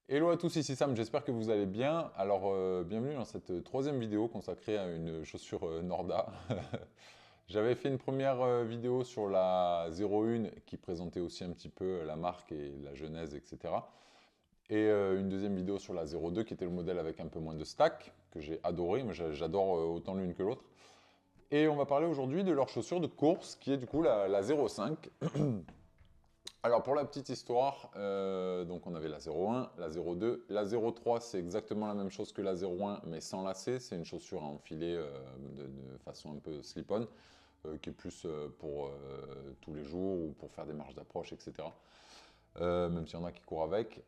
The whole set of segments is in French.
Hello à tous, ici Sam, j'espère que vous allez bien. Alors, bienvenue dans cette troisième vidéo consacrée à une chaussure Norda. J'avais fait une première vidéo sur la 01 qui présentait aussi un petit peu la marque et la genèse, etc. Et une deuxième vidéo sur la 02 qui était le modèle avec un peu moins de stack, que j'ai adoré, mais j'adore autant l'une que l'autre. Et on va parler aujourd'hui de leur chaussure de course qui est du coup la 05. Alors pour la petite histoire, donc on avait la 01, la 02, la 03 c'est exactement la même chose que la 01 mais sans lacet, c'est une chaussure à enfiler de façon un peu slip-on, qui est plus pour tous les jours ou pour faire des marches d'approche, etc. Même s'il y en a qui courent avec.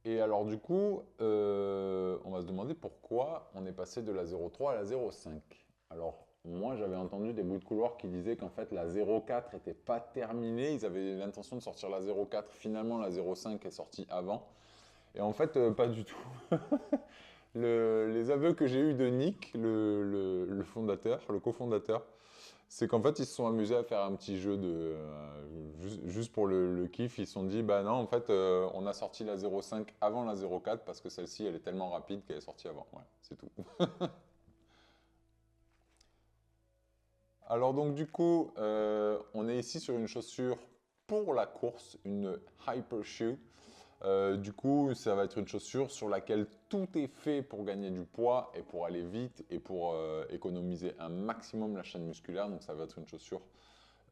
Et alors du coup, on va se demander pourquoi on est passé de la 03 à la 05. Alors moi j'avais entendu des bouts de couloir qui disaient qu'en fait la 04 n'était pas terminée, ils avaient l'intention de sortir la 04, finalement la 05 est sortie avant. Et en fait pas du tout. Les aveux que j'ai eus de Nick, le fondateur, le cofondateur, c'est qu'en fait, ils se sont amusés à faire un petit jeu de juste pour le kiff. Ils se sont dit, bah non, en fait, on a sorti la 05 avant la 04 parce que celle-ci, elle est tellement rapide qu'elle est sortie avant. Ouais, c'est tout. Alors donc du coup, on est ici sur une chaussure pour la course, une hyper shoe. Du coup, ça va être une chaussure sur laquelle tout est fait pour gagner du poids et pour aller vite et pour économiser un maximum la chaîne musculaire. Donc ça va être une chaussure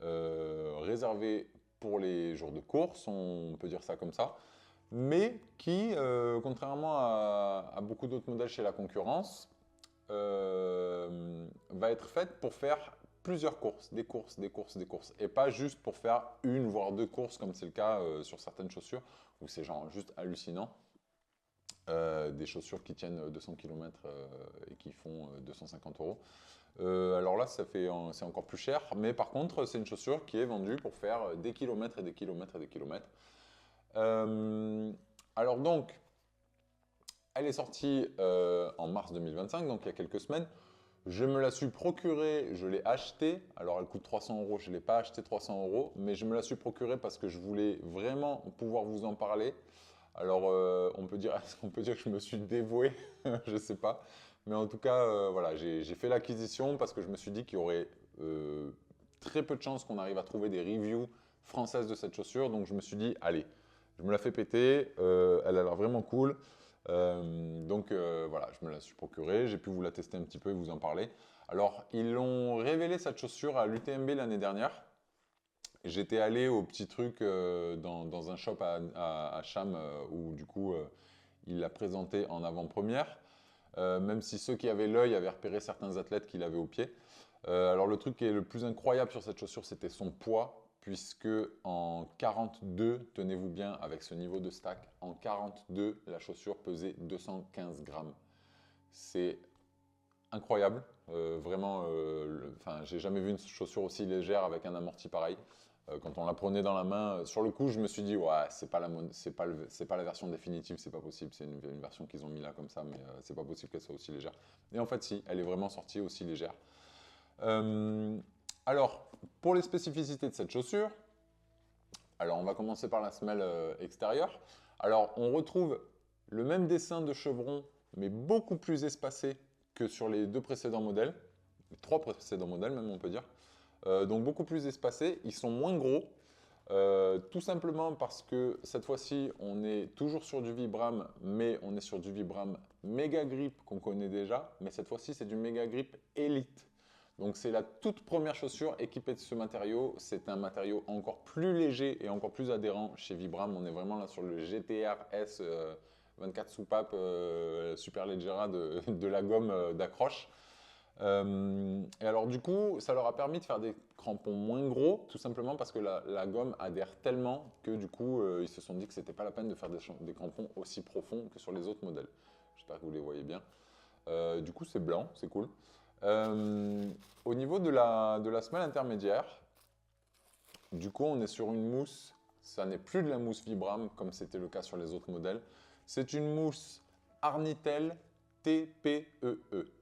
réservée pour les jours de course, on peut dire ça comme ça, mais qui, contrairement à beaucoup d'autres modèles chez la concurrence, va être faite pour faire plusieurs courses, des courses, des courses, des courses, et pas juste pour faire une voire deux courses comme c'est le cas sur certaines chaussures, où c'est genre juste hallucinant. Des chaussures qui tiennent 200 km et qui font 250 euros. Alors là, c'est encore plus cher, mais par contre, c'est une chaussure qui est vendue pour faire des kilomètres et des kilomètres et des kilomètres. Euh, alors donc, elle est sortie en mars 2025, donc il y a quelques semaines. Je me la suis procurée, je l'ai achetée. Alors elle coûte 300 euros, je ne l'ai pas acheté 300 euros, mais je me la suis procurée parce que je voulais vraiment pouvoir vous en parler. Alors on peut dire, est-ce qu'on peut dire que je me suis dévoué? Je ne sais pas. Mais en tout cas, voilà, j'ai fait l'acquisition parce que je me suis dit qu'il y aurait très peu de chances qu'on arrive à trouver des reviews françaises de cette chaussure. Donc je me suis dit, allez, je me la fais péter, elle a l'air vraiment cool. Voilà, je me la suis procurée, j'ai pu vous la tester un petit peu et vous en parler. Alors, ils l'ont révélé cette chaussure à l'UTMB l'année dernière. J'étais allé au petit truc dans un shop à Cham où du coup il l'a présenté en avant-première. Même si ceux qui avaient l'œil avaient repéré certains athlètes qu'il avait au pied. Alors le truc qui est le plus incroyable sur cette chaussure, c'était son poids, puisque en 42, tenez-vous bien avec ce niveau de stack, en 42, la chaussure pesait 215 grammes. C'est incroyable, vraiment, enfin, j'ai jamais vu une chaussure aussi légère avec un amorti pareil. Quand on la prenait dans la main, sur le coup, je me suis dit, ouais, c'est pas la version définitive, c'est pas possible. C'est une version qu'ils ont mis là comme ça, mais c'est pas possible qu'elle soit aussi légère. Et en fait, si, elle est vraiment sortie aussi légère. Euh, alors, pour les spécificités de cette chaussure, alors on va commencer par la semelle extérieure. Alors, on retrouve le même dessin de chevron, mais beaucoup plus espacé que sur les deux précédents modèles, les trois précédents modèles même, on peut dire. Donc beaucoup plus espacés, ils sont moins gros, tout simplement parce que cette fois-ci, on est toujours sur du Vibram, mais on est sur du Vibram Mega Grip qu'on connaît déjà, mais cette fois-ci, c'est du Mega Grip Elite. Donc c'est la toute première chaussure équipée de ce matériau. C'est un matériau encore plus léger et encore plus adhérent chez Vibram. On est vraiment là sur le GTR S 24 soupapes Super Leggera de la gomme d'accroche. Et alors du coup, ça leur a permis de faire des crampons moins gros, tout simplement parce que la gomme adhère tellement que du coup, ils se sont dit que c'était pas la peine de faire des crampons aussi profonds que sur les autres modèles. J'espère que vous les voyez bien. Du coup, c'est blanc, c'est cool. Euh, Au niveau de la semelle intermédiaire, du coup, on est sur une mousse. Ça n'est plus de la mousse Vibram comme c'était le cas sur les autres modèles. C'est une mousse Arnitel TPEE.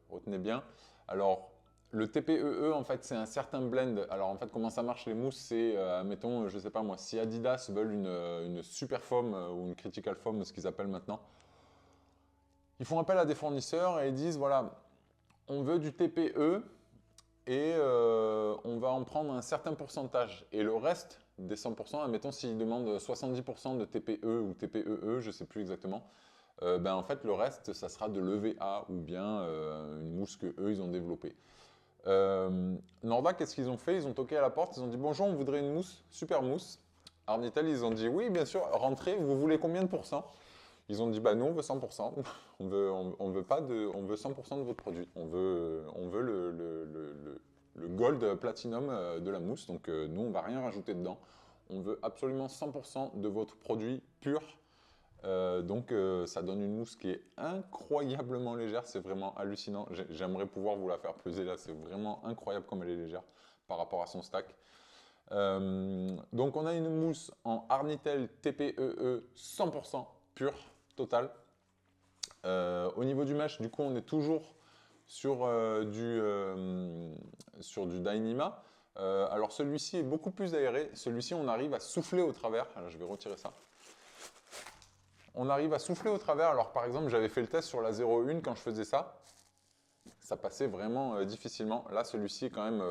Retenez bien. Alors, Le TPEE, en fait, c'est un certain blend. Alors, en fait, comment ça marche les mousses? C'est, mettons, je sais pas moi, si Adidas veulent une super foam ou une critical foam, ce qu'ils appellent maintenant, ils font appel à des fournisseurs et ils disent, voilà, on veut du TPE et on va en prendre un certain pourcentage. Et le reste des 100%, admettons s'ils demandent 70% de TPE ou TPEE, je ne sais plus exactement, ben en fait le reste, ça sera de l'EVA ou bien une mousse que eux ils ont développée. Norda, qu'est-ce qu'ils ont fait? Ils ont toqué à la porte, ils ont dit bonjour, on voudrait une mousse, super mousse. Arnitel, ils ont dit oui, bien sûr, rentrez, vous voulez combien de pourcents? Ils ont dit bah nous on veut 100%, on veut pas de, on veut 100% de votre produit, on veut le gold platinum de la mousse, donc nous on va rien rajouter dedans, on veut absolument 100% de votre produit pur. Donc ça donne une mousse qui est incroyablement légère, c'est vraiment hallucinant. J'aimerais pouvoir vous la faire peser là, c'est vraiment incroyable comme elle est légère par rapport à son stack. Donc on a une mousse en Arnitel TPEE 100% pure, totale. Au niveau du mesh, du coup on est toujours sur, sur du Dyneema. Alors celui-ci est beaucoup plus aéré, celui-ci on arrive à souffler au travers. Alors je vais retirer ça. On arrive à souffler au travers. Alors par exemple, j'avais fait le test sur la 01 quand je faisais ça. Ça passait vraiment difficilement. Là, celui-ci, quand même,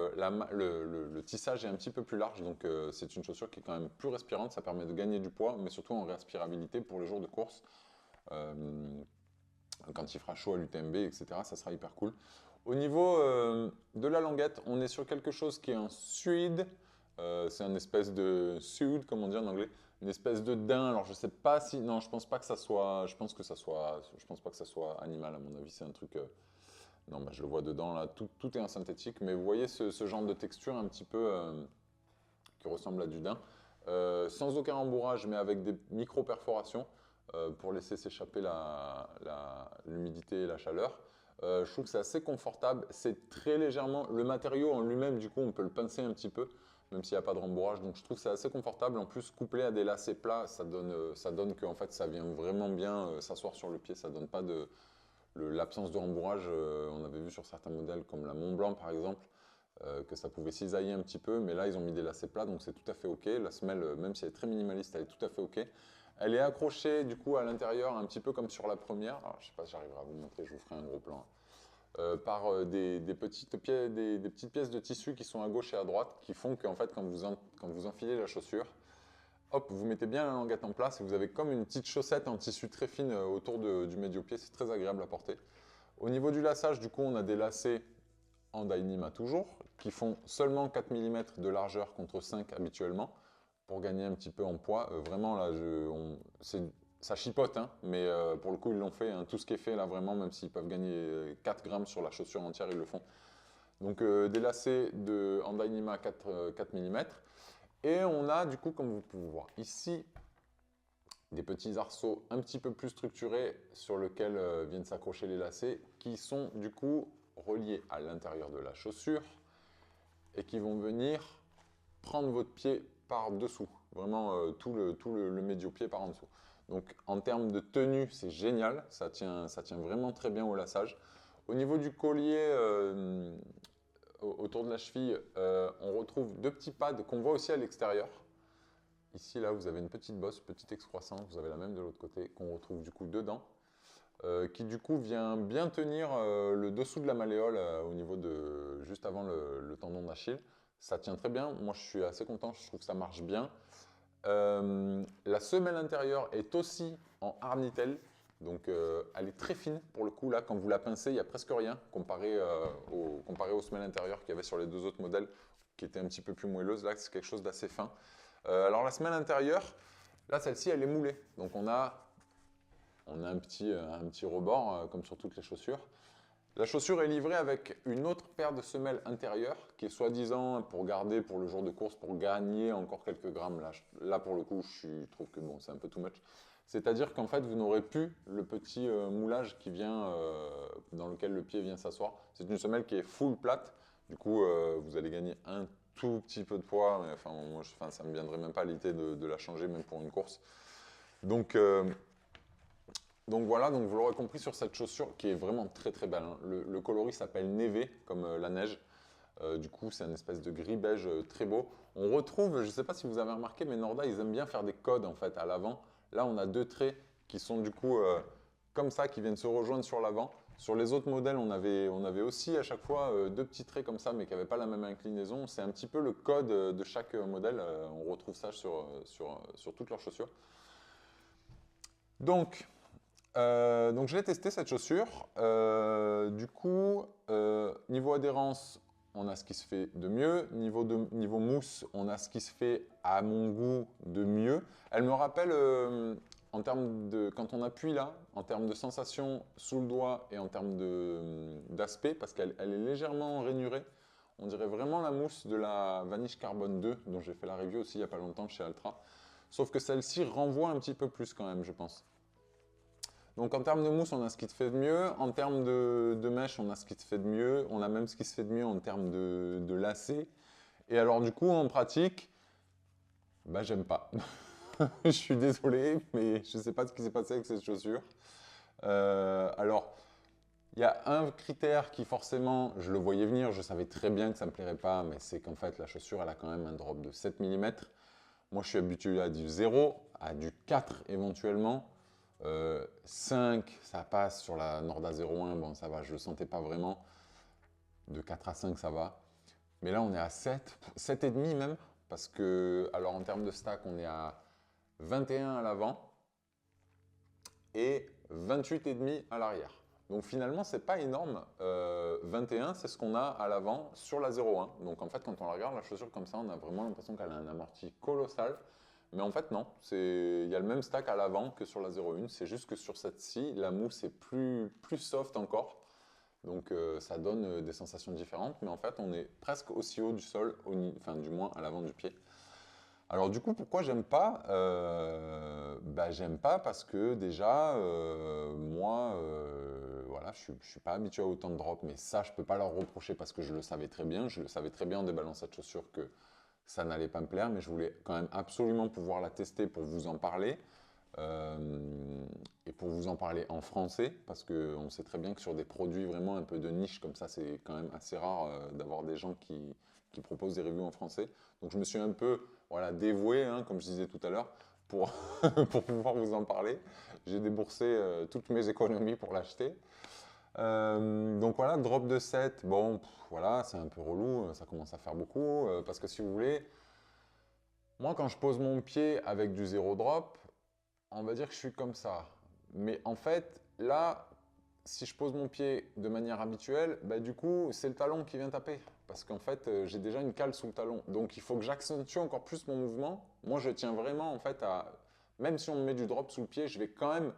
le tissage est un petit peu plus large. Donc c'est une chaussure qui est quand même plus respirante. Ça permet de gagner du poids, mais surtout en respirabilité pour les jours de course. Quand il fera chaud à l'UTMB, etc., ça sera hyper cool. Au niveau de la languette, on est sur quelque chose qui est en suede. C'est un espèce de suede, comme on dit en anglais, une espèce de daim. Alors je sais pas si, non, je pense pas que ça soit, je pense pas que ça soit animal à mon avis. C'est un truc, non, bah, je le vois dedans là. Tout est en synthétique, mais vous voyez ce genre de texture un petit peu qui ressemble à du daim, sans aucun rembourrage, mais avec des micro perforations pour laisser s'échapper l'humidité et la chaleur. Je trouve que c'est assez confortable. C'est très légèrement, le matériau en lui-même, du coup, on peut le pincer un petit peu, même s'il n'y a pas de rembourrage. Donc je trouve que c'est assez confortable. En plus, couplé à des lacets plats, ça donne que en fait, ça vient vraiment bien s'asseoir sur le pied. Ça donne pas de l'absence de rembourrage. On avait vu sur certains modèles, comme la Mont Blanc par exemple, que ça pouvait cisailler un petit peu. Mais là, ils ont mis des lacets plats, donc c'est tout à fait OK. La semelle, même si elle est très minimaliste, elle est tout à fait OK. Elle est accrochée du coup à l'intérieur, un petit peu comme sur la première. Alors, je ne sais pas si j'arriverai à vous montrer, je vous ferai un gros plan. Par des petites pièces de tissu qui sont à gauche et à droite, qui font qu'en fait, quand vous enfilez la chaussure, hop, vous mettez bien la languette en place et vous avez comme une petite chaussette en tissu très fine autour du médio-pied. C'est très agréable à porter. Au niveau du laçage, du coup, on a des lacets en Dyneema toujours, qui font seulement 4 mm de largeur contre 5 habituellement, pour gagner un petit peu en poids. Vraiment, là, ça chipote, hein, mais pour le coup, ils l'ont fait. Hein. Tout ce qui est fait, là, vraiment, même s'ils peuvent gagner 4 grammes sur la chaussure entière, ils le font. Donc, des lacets en Dyneema 4 mm. Et on a, du coup, comme vous pouvez voir ici, des petits arceaux un petit peu plus structurés sur lesquels viennent s'accrocher les lacets, qui sont, du coup, reliés à l'intérieur de la chaussure et qui vont venir prendre votre pied par-dessous, vraiment tout le médio-pied par en dessous. Donc en termes de tenue, c'est génial, ça tient vraiment très bien au laçage. Au niveau du collier, autour de la cheville, on retrouve deux petits pads qu'on voit aussi à l'extérieur. Ici, là, vous avez une petite bosse, petite excroissance, vous avez la même de l'autre côté, qu'on retrouve du coup dedans, qui du coup vient bien tenir le dessous de la malléole au niveau de juste avant le tendon d'Achille. Ça tient très bien, moi je suis assez content, je trouve que ça marche bien. La semelle intérieure est aussi en Arnitel, donc elle est très fine pour le coup. Là, quand vous la pincez, il n'y a presque rien comparé aux semelles intérieures qu'il y avait sur les deux autres modèles qui étaient un petit peu plus moelleuses. Là, c'est quelque chose d'assez fin. Alors la semelle intérieure, là celle-ci elle est moulée, donc on a un petit rebord comme sur toutes les chaussures. La chaussure est livrée avec une autre paire de semelles intérieures qui est soi-disant pour garder pour le jour de course, pour gagner encore quelques grammes. Là pour le coup, je trouve que bon, c'est un peu too much. C'est-à-dire qu'en fait, vous n'aurez plus le petit moulage qui vient, dans lequel le pied vient s'asseoir. C'est une semelle qui est full plate. Du coup, vous allez gagner un tout petit peu de poids. Mais, enfin, ça ne me viendrait même pas à l'idée de la changer, même pour une course. Donc voilà, vous l'aurez compris sur cette chaussure qui est vraiment très très belle. Hein. Le coloris s'appelle Neve, comme la neige. Du coup, c'est une espèce de gris beige très beau. On retrouve, je ne sais pas si vous avez remarqué, mais Norda, ils aiment bien faire des codes en fait à l'avant. Là, on a deux traits qui sont du coup comme ça, qui viennent se rejoindre sur l'avant. Sur les autres modèles, on avait aussi à chaque fois deux petits traits comme ça, mais qui n'avaient pas la même inclinaison. C'est un petit peu le code de chaque modèle. On retrouve ça sur toutes leurs chaussures. Donc je l'ai testé cette chaussure. Du coup, niveau adhérence, on a ce qui se fait de mieux. Niveau mousse, on a ce qui se fait à mon goût de mieux. Elle me rappelle, en termes de, quand on appuie là, en termes de sensation sous le doigt et en termes d'aspect, parce qu'elle est légèrement rainurée. On dirait vraiment la mousse de la Vanish Carbone 2, dont j'ai fait la review aussi il n'y a pas longtemps chez Altra. Sauf que celle-ci renvoie un petit peu plus quand même, je pense. Donc en termes de mousse, on a ce qui se fait de mieux. En termes de mèche, on a ce qui se fait de mieux. On a même ce qui se fait de mieux en termes de lacets. Et alors du coup, en pratique, bah j'aime pas. Je suis désolé, mais je ne sais pas ce qui s'est passé avec cette chaussure. Alors, il y a un critère qui forcément, je le voyais venir, je savais très bien que ça ne me plairait pas, mais c'est qu'en fait, la chaussure, elle a quand même un drop de 7 mm. Moi, je suis habitué à du 0, à du 4 éventuellement. 5, ça passe sur la Norda 01, bon ça va, je ne le sentais pas vraiment. De 4 à 5, ça va. Mais là, on est à 7, 7,5 même, parce que, alors en termes de stack, on est à 21 à l'avant et 28,5 à l'arrière. Donc finalement, c'est pas énorme. 21, c'est ce qu'on a à l'avant sur la 01. Donc en fait, quand on la regarde, la chaussure comme ça, on a vraiment l'impression qu'elle a un amorti colossal. Mais en fait, non. Il y a le même stack à l'avant que sur la 01. C'est juste que sur cette-ci, la mousse est plus soft encore. Donc ça donne des sensations différentes. Mais en fait, on est presque aussi haut du sol, enfin du moins à l'avant du pied. Alors du coup, pourquoi j'aime pas bah, j'aime pas parce que déjà, moi, voilà, je suis pas habitué à autant de drops, mais ça, je peux pas leur reprocher parce que je le savais très bien. Je le savais très bien en déballant cette chaussure que ça n'allait pas me plaire, mais je voulais quand même absolument pouvoir la tester pour vous en parler. euh, et pour vous en parler en français, parce qu'on sait très bien que sur des produits vraiment un peu de niche comme ça, c'est quand même assez rare d'avoir des gens qui proposent des reviews en français. Donc je me suis un peu voilà, dévoué, hein, comme je disais tout à l'heure, pour, pour pouvoir vous en parler. J'ai déboursé toutes mes économies pour l'acheter. Donc voilà, drop de 7, bon, voilà, c'est un peu relou, ça commence à faire beaucoup, parce que si vous voulez, moi quand je pose mon pied avec du zéro drop, on va dire que je suis comme ça. Mais en fait, là, si je pose mon pied de manière habituelle, bah, du coup, c'est le talon qui vient taper. Parce qu'en fait, j'ai déjà une cale sous le talon. Donc, il faut que j'accentue encore plus mon mouvement. Moi, je tiens vraiment, en fait, à... Même si on me met du drop sous le pied, je vais quand même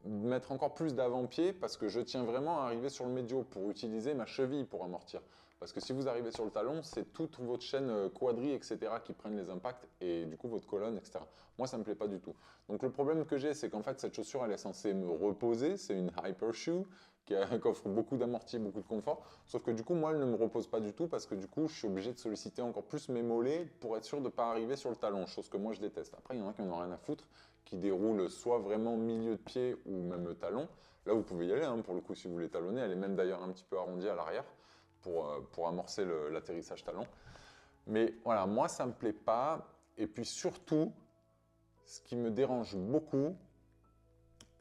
mettre encore plus d'avant-pied parce que je tiens vraiment à arriver sur le médio pour utiliser ma cheville pour amortir. Parce que si vous arrivez sur le talon, c'est toute votre chaîne quadri, etc. qui prennent les impacts et du coup votre colonne, etc. Moi, ça ne me plaît pas du tout. Donc le problème que j'ai, c'est qu'en fait, cette chaussure, elle est censée me reposer. C'est une hyper shoe qui offre beaucoup d'amorti, beaucoup de confort. Sauf que du coup, moi, elle ne me repose pas du tout parce que du coup, je suis obligé de solliciter encore plus mes mollets pour être sûr de ne pas arriver sur le talon, chose que moi, je déteste. Après, il y en a qui n'en ont rien à foutre, qui déroule soit vraiment milieu de pied ou même talon. Là, vous pouvez y aller, hein, pour le coup, si vous voulez talonner. Elle est même d'ailleurs un petit peu arrondie à l'arrière pour amorcer l'atterrissage talon. Mais voilà, moi, ça ne me plaît pas. Et puis surtout, ce qui me dérange beaucoup,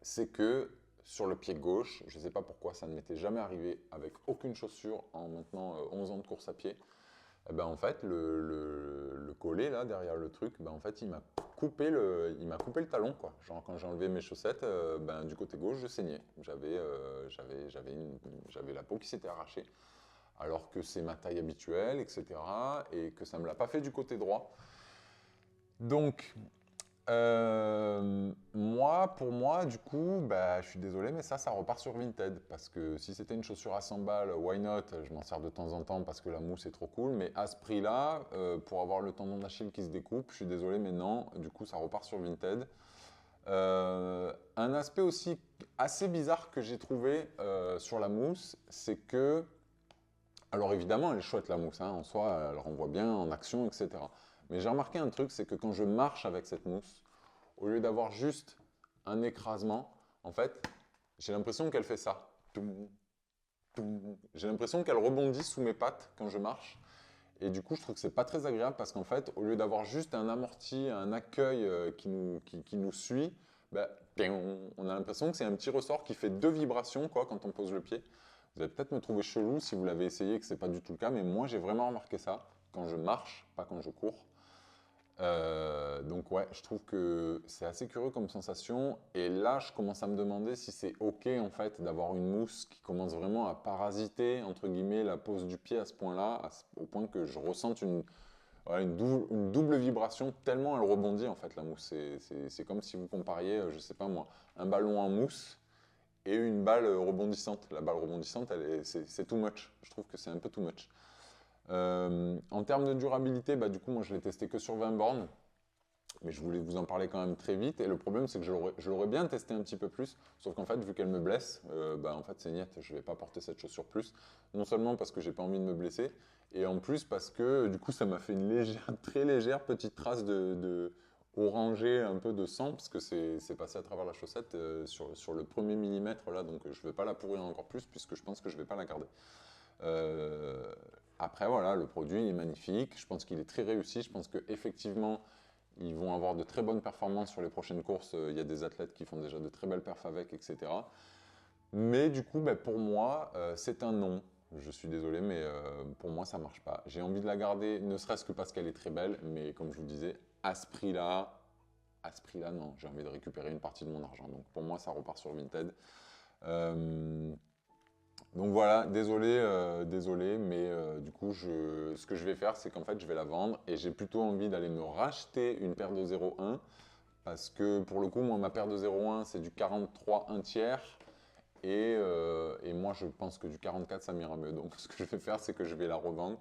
c'est que sur le pied gauche, je ne sais pas pourquoi, ça ne m'était jamais arrivé avec aucune chaussure en maintenant 11 ans de course à pied. Eh ben, en fait, le collet là derrière le truc, ben, en fait, il m'a coupé le talon quoi. Genre quand j'ai enlevé mes chaussettes, ben, du côté gauche, je saignais. J'avais la peau qui s'était arrachée, alors que c'est ma taille habituelle, etc. Et que ça me l'a pas fait du côté droit. Donc, pour moi, du coup, bah, je suis désolé, mais ça repart sur Vinted. Parce que si c'était une chaussure à 100 balles, why not? Je m'en sers de temps en temps parce que la mousse est trop cool. Mais à ce prix-là, pour avoir le tendon d'Achille qui se découpe, je suis désolé, mais non. Du coup, ça repart sur Vinted. Un aspect aussi assez bizarre que j'ai trouvé sur la mousse, c'est que, alors évidemment, elle est chouette la mousse, hein, en soi, elle renvoie bien en action, etc. Mais j'ai remarqué un truc, c'est que quand je marche avec cette mousse, au lieu d'avoir juste un écrasement, en fait, j'ai l'impression qu'elle fait ça. j'ai l'impression qu'elle rebondit sous mes pattes quand je marche. Et du coup, je trouve que c'est pas très agréable parce qu'en fait, au lieu d'avoir juste un amorti, un accueil qui nous suit, bah, on a l'impression que c'est un petit ressort qui fait deux vibrations quoi, quand on pose le pied. Vous allez peut-être me trouver chelou si vous l'avez essayé et que c'est pas du tout le cas, mais moi j'ai vraiment remarqué ça quand je marche, pas quand je cours. Donc ouais, je trouve que c'est assez curieux comme sensation. Et là, je commence à me demander si c'est ok en fait d'avoir une mousse qui commence vraiment à parasiter entre guillemets la pose du pied à ce point-là, au point que je ressente voilà, une double vibration tellement elle rebondit en fait la mousse. C'est comme si vous compariez, je sais pas moi, un ballon en mousse et une balle rebondissante. La balle rebondissante, c'est too much. Je trouve que c'est un peu too much. En termes de durabilité, bah, du coup, moi je l'ai testé que sur 20 bornes, mais je voulais vous en parler quand même très vite. Et le problème, c'est que je l'aurais bien testé un petit peu plus, sauf qu'en fait, vu qu'elle me blesse, bah, en fait, c'est niet, je vais pas porter cette chaussure plus. Non seulement parce que j'ai pas envie de me blesser, et en plus parce que du coup, ça m'a fait une légère, très légère petite trace de orangé, un peu de sang, parce que c'est passé à travers la chaussette sur le premier millimètre là, donc je vais pas la pourrir encore plus, puisque je pense que je vais pas la garder. Euh, Après, voilà, le produit il est magnifique. Je pense qu'il est très réussi. Je pense qu'effectivement, ils vont avoir de très bonnes performances sur les prochaines courses. Il y a des athlètes qui font déjà de très belles perfs avec, etc. Mais du coup, ben, pour moi, c'est un non. Je suis désolé, mais pour moi, ça marche pas. J'ai envie de la garder, ne serait-ce que parce qu'elle est très belle, mais comme je vous disais, à ce prix-là, non. J'ai envie de récupérer une partie de mon argent. Donc pour moi, ça repart sur Vinted. Euh, donc voilà, désolé, mais du coup, ce que je vais faire, c'est qu'en fait, je vais la vendre et j'ai plutôt envie d'aller me racheter une paire de 0,1 parce que pour le coup, moi, ma paire de 0,1, c'est du 43 1 tiers et moi, je pense que du 44, ça m'ira mieux. Donc ce que je vais faire, c'est que je vais la revendre.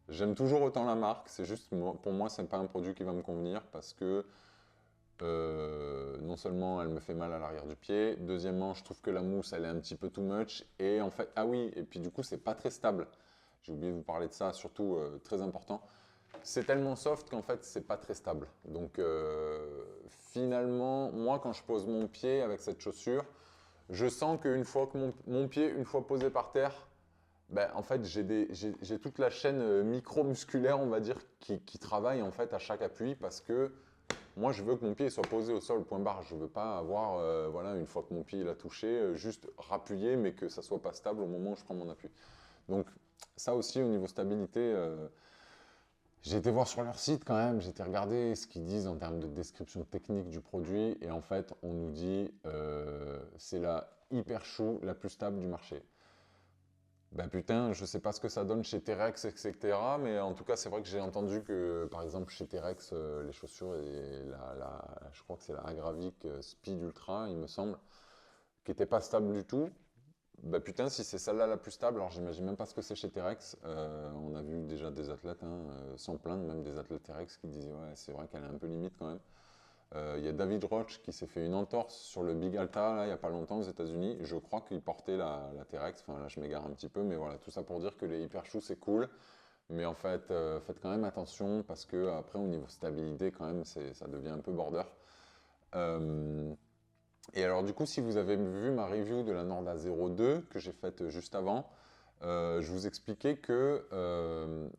J'aime toujours autant la marque, c'est juste, pour moi, c'est pas un produit qui va me convenir parce que non seulement elle me fait mal à l'arrière du pied, deuxièmement je trouve que la mousse elle est un petit peu too much et en fait, ah oui, et puis du coup c'est pas très stable. J'ai oublié de vous parler de ça, surtout très important. C'est tellement soft qu'en fait c'est pas très stable. Donc finalement, moi quand je pose mon pied avec cette chaussure, je sens qu'une fois que mon pied, une fois posé par terre, ben, en fait j'ai toute la chaîne micro-musculaire, on va dire, qui travaille en fait à chaque appui parce que moi, je veux que mon pied soit posé au sol, point barre. Je ne veux pas avoir, voilà, une fois que mon pied l'a touché, juste rappuyer, mais que ça soit pas stable au moment où je prends mon appui. Donc, ça aussi, au niveau stabilité, j'ai été voir sur leur site quand même, j'ai été regarder ce qu'ils disent en termes de description technique du produit, et en fait, on nous dit c'est la hyper chou la plus stable du marché. Ben putain, je sais pas ce que ça donne chez Terex, etc. Mais en tout cas, c'est vrai que j'ai entendu que, par exemple, chez Terex, les chaussures, et je crois que c'est la Agravic Speed Ultra, il me semble, qui n'était pas stable du tout. Ben putain, si c'est celle-là la plus stable, alors j'imagine même pas ce que c'est chez Terex. On a vu déjà des athlètes, hein, sans plaindre, même des athlètes Terex qui disaient ouais, c'est vrai qu'elle est un peu limite quand même. Il y a David Roach qui s'est fait une entorse sur le Big Alta là, il n'y a pas longtemps aux États-Unis. Je crois qu'il portait la T-Rex. Enfin là, je m'égare un petit peu, mais voilà, tout ça pour dire que les hyper shoes c'est cool. Mais en fait, faites quand même attention parce que après, au niveau stabilité, quand même, ça devient un peu border. Euh, et alors, du coup, si vous avez vu ma review de la Norda 02 que j'ai faite juste avant, je vous expliquais que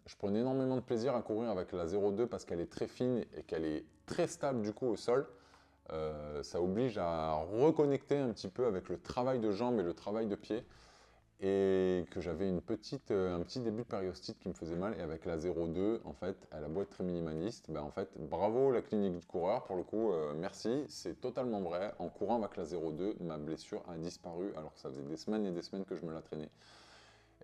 je prenais énormément de plaisir à courir avec la 02 parce qu'elle est très fine et qu'elle est très stable du coup au sol. Ça oblige à reconnecter un petit peu avec le travail de jambes et le travail de pied. Et que j'avais un petit début de périostite qui me faisait mal. Et avec la 02, en fait, elle a beau être très minimaliste, ben en fait, bravo la clinique du coureur, pour le coup, merci, c'est totalement vrai. En courant avec la 02, ma blessure a disparu alors que ça faisait des semaines et des semaines que je me la traînais.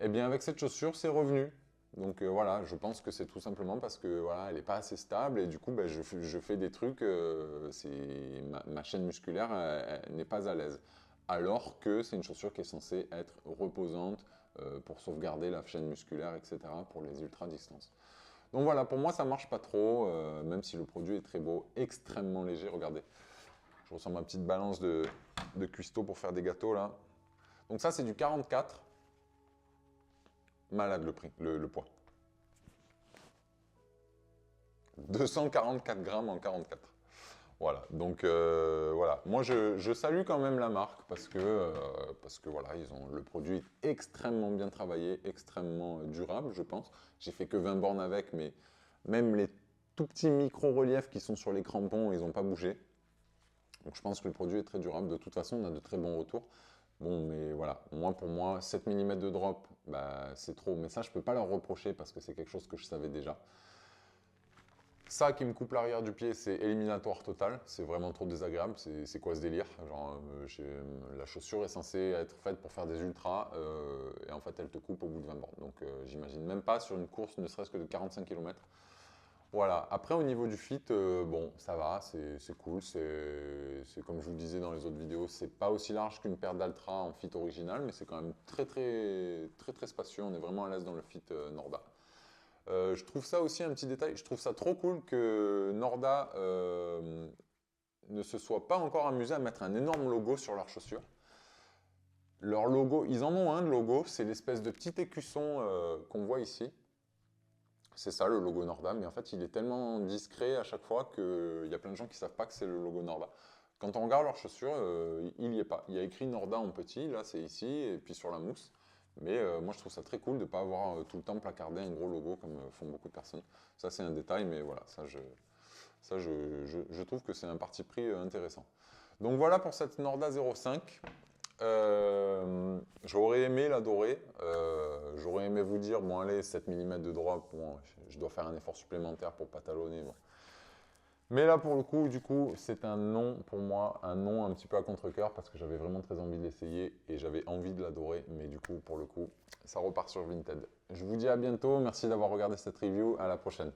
Et bien avec cette chaussure, c'est revenu. Donc voilà, je pense que c'est tout simplement parce que voilà, elle n'est pas assez stable et du coup, ben, je fais des trucs, ma chaîne musculaire n'est pas à l'aise. Alors que c'est une chaussure qui est censée être reposante pour sauvegarder la chaîne musculaire, etc. pour les ultra distances. Donc voilà, pour moi ça marche pas trop, même si le produit est très beau, extrêmement léger. Regardez, je ressens ma petite balance de cuistot pour faire des gâteaux là. Donc ça c'est du 44. Malade le prix, le poids. 244 grammes en 44. Voilà, donc voilà. Moi, je salue quand même la marque parce que voilà, le produit est extrêmement bien travaillé, extrêmement durable, je pense. J'ai fait que 20 bornes avec, mais même les tout petits micro-reliefs qui sont sur les crampons, ils n'ont pas bougé. Donc je pense que le produit est très durable. De toute façon, on a de très bons retours. Bon, mais voilà, moi pour moi, 7 mm de drop, bah, c'est trop. Mais ça, je ne peux pas leur reprocher parce que c'est quelque chose que je savais déjà. Ça qui me coupe l'arrière du pied, c'est éliminatoire total. C'est vraiment trop désagréable. C'est quoi ce délire? Genre, la chaussure est censée être faite pour faire des ultras et en fait, elle te coupe au bout de 20 bornes. Donc, j'imagine même pas sur une course, ne serait-ce que de 45 km. Voilà. Après, au niveau du fit, bon, ça va, c'est cool. C'est comme je vous le disais dans les autres vidéos, c'est pas aussi large qu'une paire d'Altra en fit original, mais c'est quand même très spacieux. On est vraiment à l'aise dans le fit Norda. Je trouve ça aussi un petit détail. Je trouve ça trop cool que Norda ne se soit pas encore amusé à mettre un énorme logo sur leurs chaussures. Leur logo, ils en ont un de logo, c'est l'espèce de petit écusson qu'on voit ici. C'est ça le logo Norda, mais en fait il est tellement discret à chaque fois qu'il y a plein de gens qui ne savent pas que c'est le logo Norda. Quand on regarde leurs chaussures, il n'y est pas. Il y a écrit Norda en petit, là c'est ici, et puis sur la mousse. Mais moi je trouve ça très cool de ne pas avoir tout le temps placardé un gros logo comme font beaucoup de personnes. Ça c'est un détail, mais voilà, je trouve que c'est un parti pris intéressant. Donc voilà pour cette Norda 05. J'aurais aimé l'adorer. J'aurais aimé vous dire, bon allez, 7 mm de drop, bon, je dois faire un effort supplémentaire pour pas talonner. Bon. Mais là pour le coup, du coup, c'est un non pour moi, un non un petit peu à contre-cœur parce que j'avais vraiment très envie de l'essayer et j'avais envie de l'adorer. Mais du coup, pour le coup, ça repart sur Vinted. Je vous dis à bientôt, merci d'avoir regardé cette review, à la prochaine.